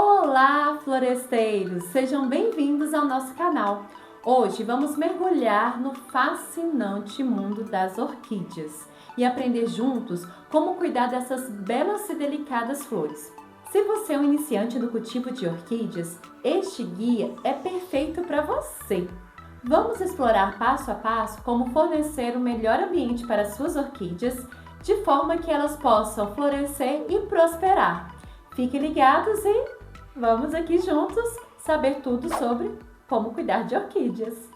Olá, floresteiros! Sejam bem-vindos ao nosso canal. Hoje vamos mergulhar no fascinante mundo das orquídeas e aprender juntos como cuidar dessas belas e delicadas flores. Se você é um iniciante no cultivo de orquídeas, este guia é perfeito para você. Vamos explorar passo a passo como fornecer o melhor ambiente para suas orquídeas, de forma que elas possam florescer e prosperar. Fiquem ligados e vamos aqui juntos saber tudo sobre como cuidar de orquídeas.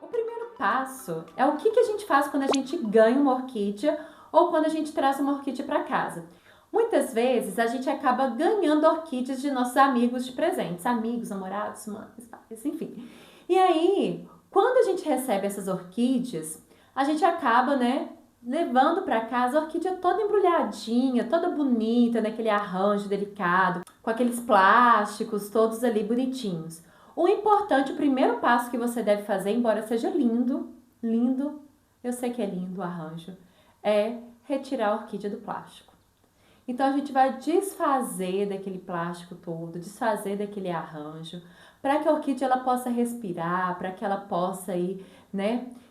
O primeiro passo é o que a gente faz quando a gente ganha uma orquídea ou quando a gente traz uma orquídea para casa. Muitas vezes a gente acaba ganhando orquídeas de nossos amigos de presentes, amigos, namorados, mães, pais, enfim. E aí, quando a gente recebe essas orquídeas, a gente acaba, levando para casa a orquídea toda embrulhadinha, toda bonita, naquele arranjo delicado, com aqueles plásticos todos ali bonitinhos. O importante, o primeiro passo que você deve fazer, embora seja lindo, eu sei que é lindo o arranjo, é retirar a orquídea do plástico. Então a gente vai desfazer daquele plástico todo, desfazer daquele arranjo, para que a orquídea ela possa respirar, para que ela possa ir,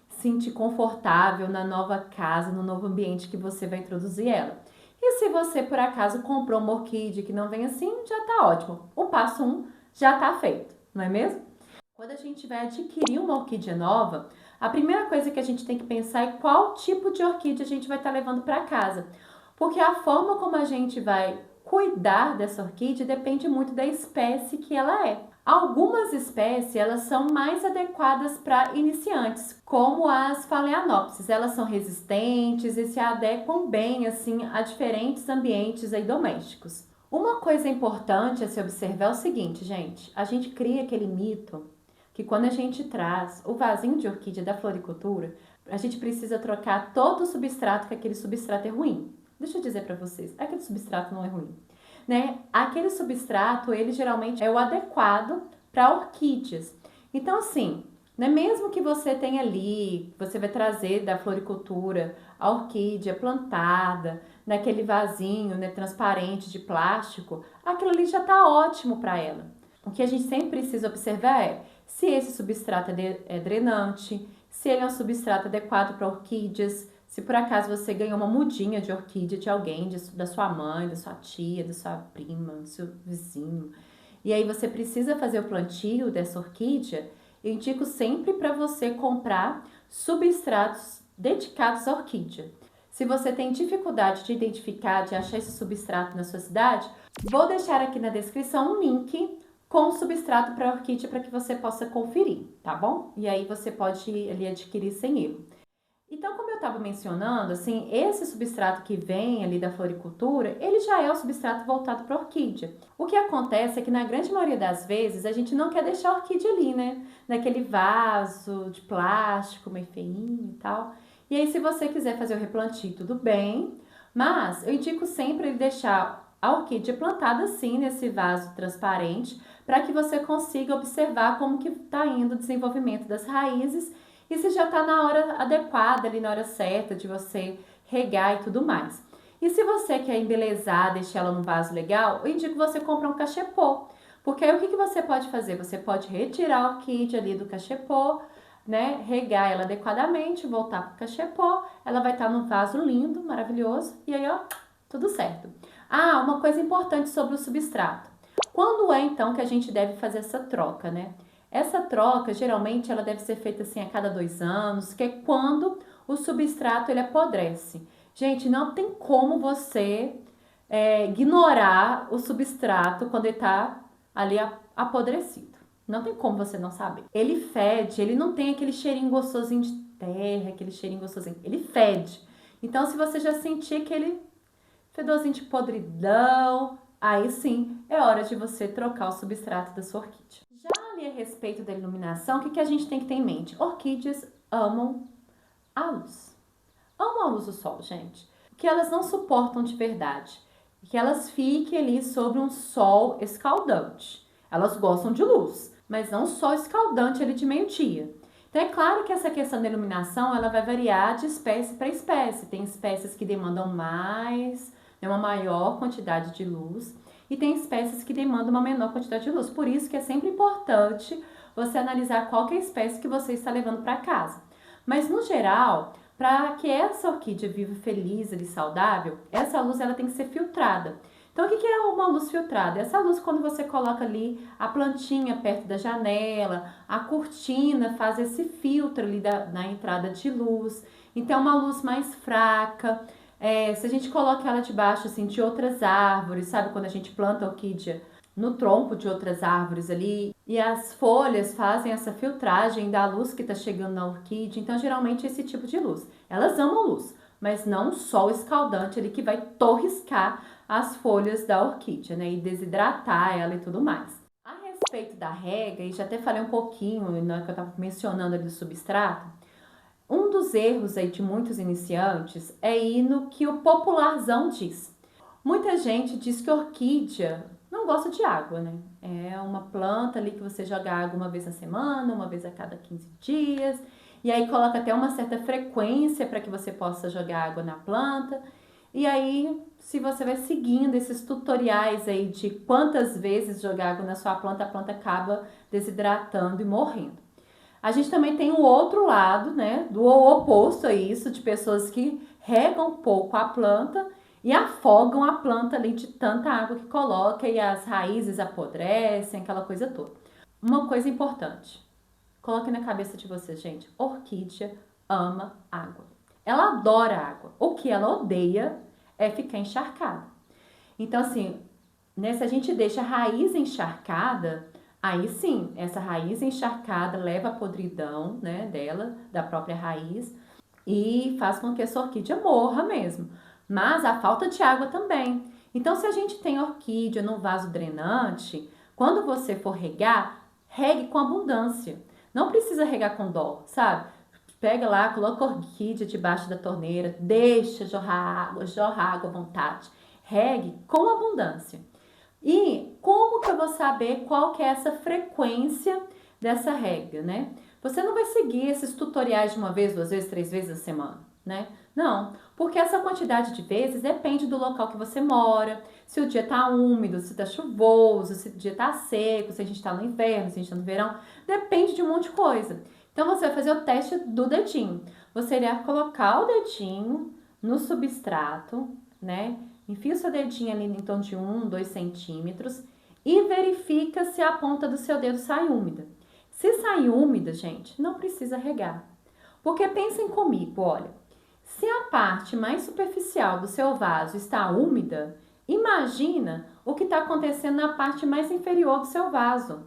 sentir confortável na nova casa, no novo ambiente que você vai introduzir ela. E se você, por acaso, comprou uma orquídea que não vem assim, já tá ótimo. O passo 1 já tá feito, não é mesmo? Quando a gente vai adquirir uma orquídea nova, a primeira coisa que a gente tem que pensar é qual tipo de orquídea a gente vai estar levando para casa. Porque a forma como a gente vai cuidar dessa orquídea depende muito da espécie que ela é. Algumas espécies, elas são mais adequadas para iniciantes, como as Phalaenopsis. Elas são resistentes e se adequam bem, assim, a diferentes ambientes aí domésticos. Uma coisa importante a se observar é o seguinte, gente. A gente cria aquele mito que quando a gente traz o vasinho de orquídea da floricultura, a gente precisa trocar todo o substrato, que aquele substrato é ruim. Deixa eu dizer para vocês, aquele substrato não é ruim. Aquele substrato, ele geralmente é o adequado para orquídeas. Então, assim, mesmo que você tenha ali, você vai trazer da floricultura a orquídea plantada naquele vasinho, transparente de plástico, aquilo ali já está ótimo para ela. O que a gente sempre precisa observar é se esse substrato é drenante, se ele é um substrato adequado para orquídeas. Se por acaso você ganhou uma mudinha de orquídea de alguém, da sua mãe, da sua tia, da sua prima, do seu vizinho, e aí você precisa fazer o plantio dessa orquídea, eu indico sempre para você comprar substratos dedicados à orquídea. Se você tem dificuldade de identificar, de achar esse substrato na sua cidade, vou deixar aqui na descrição um link com o substrato para orquídea para que você possa conferir, tá bom? E aí você pode ali adquirir sem erro. Então, como eu estava mencionando, assim, esse substrato que vem ali da floricultura, ele já é o substrato voltado para a orquídea. O que acontece é que na grande maioria das vezes a gente não quer deixar a orquídea ali, naquele vaso de plástico meio feinho e tal. E aí, se você quiser fazer o replantio, tudo bem, mas eu indico sempre deixar a orquídea plantada assim nesse vaso transparente, para que você consiga observar como que está indo o desenvolvimento das raízes e se já está na hora adequada, ali na hora certa de você regar e tudo mais. E se você quer embelezar, deixar ela num vaso legal, eu indico você comprar um cachepô. Porque aí o que você pode fazer? Você pode retirar a orquídea ali do cachepô, regar ela adequadamente, voltar para o cachepô, ela vai estar num vaso lindo, maravilhoso, e aí, ó, tudo certo. Ah, uma coisa importante sobre o substrato. Quando é, então, que a gente deve fazer essa troca, Essa troca, geralmente, ela deve ser feita assim a cada 2 anos, que é quando o substrato ele apodrece. Gente, não tem como você ignorar o substrato quando ele está ali apodrecido. Não tem como você não saber. Ele fede, ele não tem aquele cheirinho gostosinho de terra, aquele cheirinho gostosinho. Ele fede. Então, se você já sentir aquele fedorzinho de podridão, aí sim é hora de você trocar o substrato da sua orquídea. Já ali a respeito da iluminação, o que a gente tem que ter em mente? Orquídeas amam a luz. Amam a luz do sol, gente. O que elas não suportam de verdade é que elas fiquem ali sobre um sol escaldante. Elas gostam de luz, mas não sol escaldante ali de meio-dia. Então é claro que essa questão da iluminação ela vai variar de espécie para espécie. Tem espécies que demandam mais, uma maior quantidade de luz. e tem espécies que demandam uma menor quantidade de luz. Por isso que é sempre importante você analisar qual que é a espécie que você está levando para casa. Mas no geral, para que essa orquídea viva feliz e saudável, essa luz ela tem que ser filtrada. Então, o que é uma luz filtrada? Essa luz, quando você coloca ali a plantinha perto da janela, a cortina faz esse filtro ali na entrada de luz. Então, é uma luz mais fraca. Se a gente coloca ela debaixo assim, de outras árvores, sabe? Quando a gente planta a orquídea no tronco de outras árvores ali, e as folhas fazem essa filtragem da luz que está chegando na orquídea. Então, geralmente, esse tipo de luz. Elas amam luz, mas não o sol escaldante ali que vai torriscar as folhas da orquídea, né? E desidratar ela e tudo mais. A respeito da rega, e já até falei um pouquinho, né, que eu estava mencionando ali do substrato, um dos erros aí de muitos iniciantes é ir no que o popularzão diz. Muita gente diz que orquídea não gosta de água, né? É uma planta ali que você joga água uma vez na semana, uma vez a cada 15 dias, e aí coloca até uma certa frequência para que você possa jogar água na planta. E aí, se você vai seguindo esses tutoriais aí de quantas vezes jogar água na sua planta, a planta acaba desidratando e morrendo. A gente também tem o outro lado, né, do oposto a isso, de pessoas que regam pouco a planta e afogam a planta ali de tanta água que coloca e as raízes apodrecem, aquela coisa toda. Uma coisa importante, coloque na cabeça de vocês, gente, orquídea ama água. Ela adora água. O que ela odeia é ficar encharcada. Então, assim, né, se a gente deixa a raiz encharcada, aí sim, essa raiz encharcada leva a podridão, né, dela, da própria raiz, e faz com que essa orquídea morra mesmo. Mas a falta de água também. Então, se a gente tem orquídea no vaso drenante, quando você for regar, regue com abundância. Não precisa regar com dó, sabe? Pega lá, coloca a orquídea debaixo da torneira, deixa jorra água à vontade. Regue com abundância. E como que eu vou saber qual que é essa frequência dessa rega, né? Você não vai seguir esses tutoriais de uma vez, duas vezes, três vezes a semana, né? Não, porque essa quantidade de vezes depende do local que você mora, se o dia tá úmido, se tá chuvoso, se o dia tá seco, se a gente tá no inverno, se a gente tá no verão, depende de um monte de coisa. Então, você vai fazer o teste do dedinho. Você irá colocar o dedinho no substrato, né? Enfia o seu dedinho ali em torno de 2 centímetros e verifica se a ponta do seu dedo sai úmida. Se sair úmida, gente, não precisa regar. Porque pensem comigo, olha, se a parte mais superficial do seu vaso está úmida, imagina o que está acontecendo na parte mais inferior do seu vaso,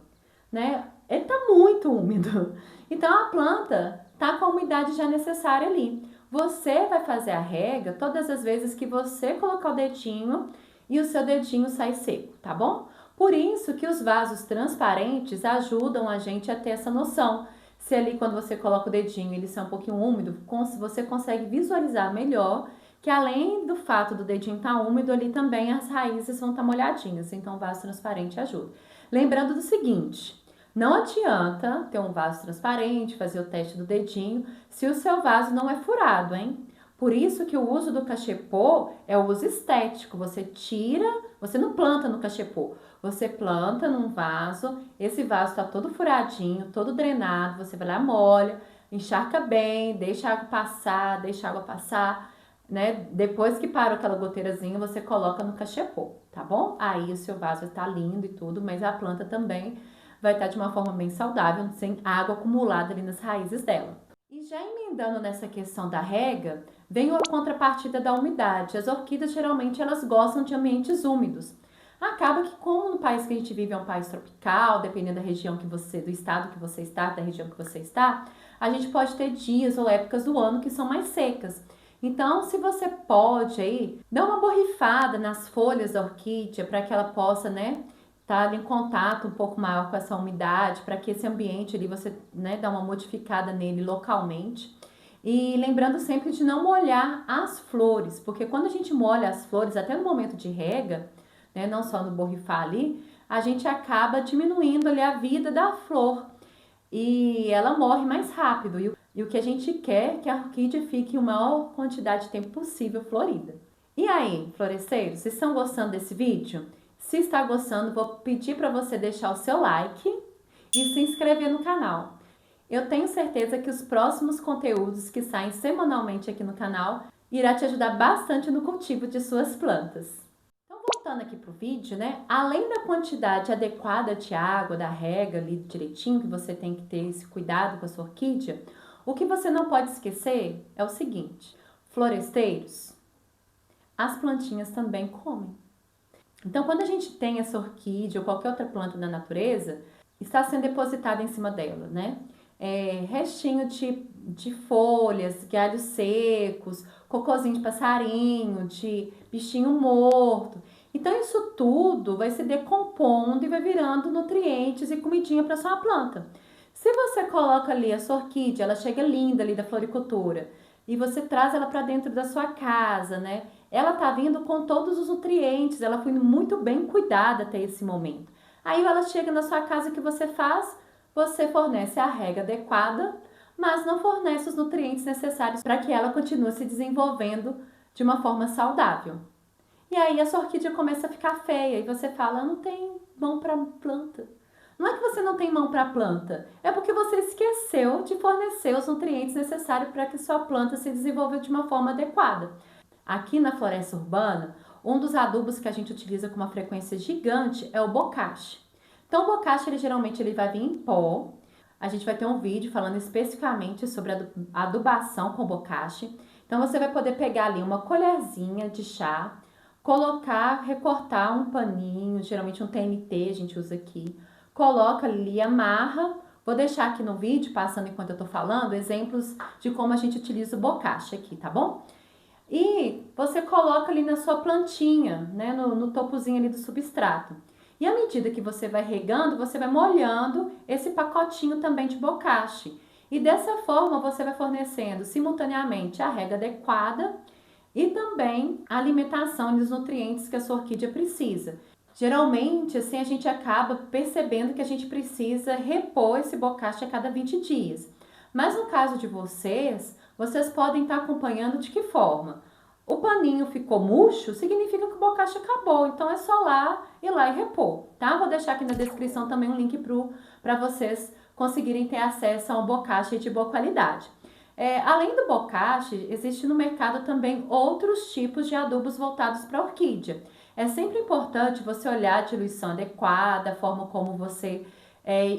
né? Ele está muito úmido. Então, a planta está com a umidade já necessária ali. Você vai fazer a rega todas as vezes que você colocar o dedinho e o seu dedinho sai seco, tá bom? Por isso que os vasos transparentes ajudam a gente a ter essa noção. Se ali, quando você coloca o dedinho, ele sai um pouquinho úmido, você consegue visualizar melhor que além do fato do dedinho estar úmido, ali também as raízes vão estar molhadinhas. Então, o vaso transparente ajuda. Lembrando do seguinte, não adianta ter um vaso transparente, fazer o teste do dedinho, se o seu vaso não é furado, hein? Por isso que o uso do cachepô é o uso estético. Você não planta no cachepô, você planta num vaso, esse vaso está todo furadinho, todo drenado, você vai lá, molha, encharca bem, deixa a água passar, né? Depois que parou aquela goteirazinha, você coloca no cachepô, tá bom? Aí o seu vaso está lindo e tudo, mas a planta também vai estar de uma forma bem saudável, sem água acumulada ali nas raízes dela. E já emendando nessa questão da rega, vem a contrapartida da umidade. As orquídeas, geralmente, elas gostam de ambientes úmidos. Acaba que, como no país que a gente vive é um país tropical, dependendo da região que você, do estado que você está, da região que você está, a gente pode ter dias ou épocas do ano que são mais secas. Então, se você pode aí, dar uma borrifada nas folhas da orquídea para que ela possa, né, tá ali em contato um pouco maior com essa umidade, para que esse ambiente ali você, né, dá uma modificada nele localmente. E lembrando sempre de não molhar as flores, porque quando a gente molha as flores, até no momento de rega, né, não só no borrifar ali, a gente acaba diminuindo ali a vida da flor e ela morre mais rápido. E o que a gente quer é que a orquídea fique a maior quantidade de tempo possível florida. E aí, floresceiros, vocês estão gostando desse vídeo? Se está gostando, vou pedir para você deixar o seu like e se inscrever no canal. Eu tenho certeza que os próximos conteúdos que saem semanalmente aqui no canal irá te ajudar bastante no cultivo de suas plantas. Então, voltando aqui para o vídeo, né? Além da quantidade adequada de água, da rega ali direitinho, que você tem que ter esse cuidado com a sua orquídea, o que você não pode esquecer é o seguinte: floresteiros, as plantinhas também comem. Então, quando a gente tem essa orquídea ou qualquer outra planta da natureza, está sendo depositada em cima dela, né? Restinho de folhas, galhos secos, cocôzinho de passarinho, de bichinho morto. Então, isso tudo vai se decompondo e vai virando nutrientes e comidinha para sua planta. Se você coloca ali a sua orquídea, ela chega linda ali da floricultura, e você traz ela para dentro da sua casa, né? Ela tá vindo com todos os nutrientes, ela foi muito bem cuidada até esse momento. Aí ela chega na sua casa, o que você faz? Você fornece a rega adequada, mas não fornece os nutrientes necessários para que ela continue se desenvolvendo de uma forma saudável. E aí a sua orquídea começa a ficar feia e você fala: eu não tenho mão para planta. Não é que você não tem mão para a planta, é porque você esqueceu de fornecer os nutrientes necessários para que sua planta se desenvolva de uma forma adequada. Aqui na floresta urbana, um dos adubos que a gente utiliza com uma frequência gigante é o bocache. Então, o bocache, ele vai vir em pó. A gente vai ter um vídeo falando especificamente sobre a adubação com bocache. Então, você vai poder pegar ali uma colherzinha de chá, colocar, recortar um paninho, geralmente um TNT a gente usa aqui, coloca ali, amarra. Vou deixar aqui no vídeo, passando enquanto eu tô falando, exemplos de como a gente utiliza o bocache aqui, tá bom? E você coloca ali na sua plantinha, né, no topozinho ali do substrato. E à medida que você vai regando, você vai molhando esse pacotinho também de bocache. E dessa forma você vai fornecendo simultaneamente a rega adequada e também a alimentação dos nutrientes que a sua orquídea precisa. Geralmente, assim, a gente acaba percebendo que a gente precisa repor esse bocache a cada 20 dias. Mas no caso de vocês podem estar acompanhando de que forma? O paninho ficou murcho, significa que o bocache acabou, então é só ir lá e repor, tá? Vou deixar aqui na descrição também um link para vocês conseguirem ter acesso a um bocache de boa qualidade. Além do bocache, existe no mercado também outros tipos de adubos voltados para a orquídea. É sempre importante você olhar a diluição adequada, a forma como você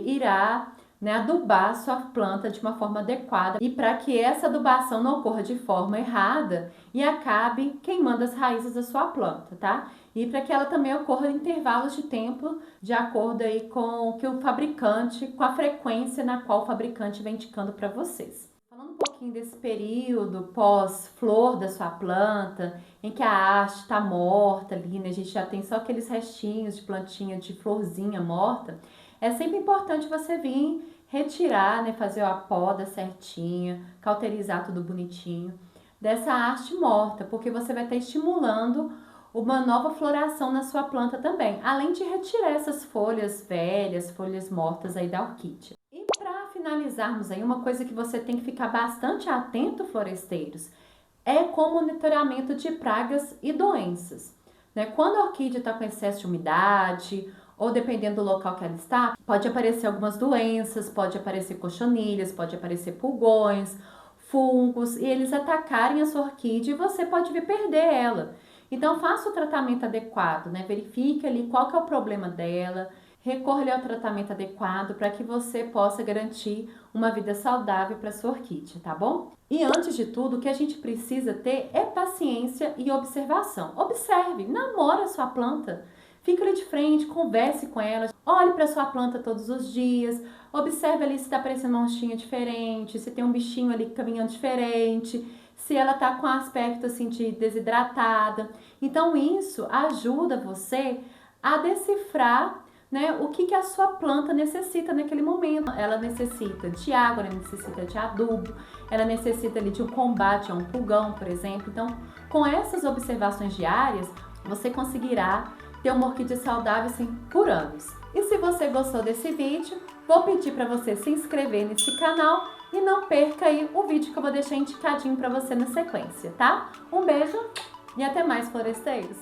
irá, né, adubar a sua planta de uma forma adequada e para que essa adubação não ocorra de forma errada e acabe queimando as raízes da sua planta, tá? E para que ela também ocorra em intervalos de tempo de acordo aí com o que o fabricante, com a frequência na qual o fabricante vem indicando para vocês. Falando um pouquinho desse período pós-flor da sua planta, em que a haste está morta ali, né? A gente já tem só aqueles restinhos de plantinha de florzinha morta. É sempre importante você vir retirar, né, fazer a poda certinha, cauterizar tudo bonitinho dessa haste morta, porque você vai estar estimulando uma nova floração na sua planta também, além de retirar essas folhas velhas, folhas mortas aí da orquídea. E para finalizarmos aí, uma coisa que você tem que ficar bastante atento, floresteiros, é com o monitoramento de pragas e doenças, né? Quando a orquídea está com excesso de umidade, ou dependendo do local que ela está, pode aparecer algumas doenças, pode aparecer cochonilhas, pode aparecer pulgões, fungos, e eles atacarem a sua orquídea e você pode vir perder ela. Então faça o tratamento adequado, né? Verifique ali qual que é o problema dela, recorra ao tratamento adequado para que você possa garantir uma vida saudável para sua orquídea, tá bom? E antes de tudo, o que a gente precisa ter é paciência e observação. Observe, namore a sua planta. Fique ali de frente, converse com ela, olhe para sua planta todos os dias, observe ali se está aparecendo uma manchinha diferente, se tem um bichinho ali caminhando diferente, se ela está com aspecto assim de desidratada. Então isso ajuda você a decifrar, né, o que a sua planta necessita naquele momento. Ela necessita de água, ela necessita de adubo, ela necessita ali de um combate a um pulgão, por exemplo. Então, com essas observações diárias, você conseguirá ter uma orquídea saudável assim, por anos. E se você gostou desse vídeo, vou pedir para você se inscrever nesse canal e não perca aí o vídeo que eu vou deixar indicadinho para você na sequência, tá? Um beijo e até mais, floresteiros!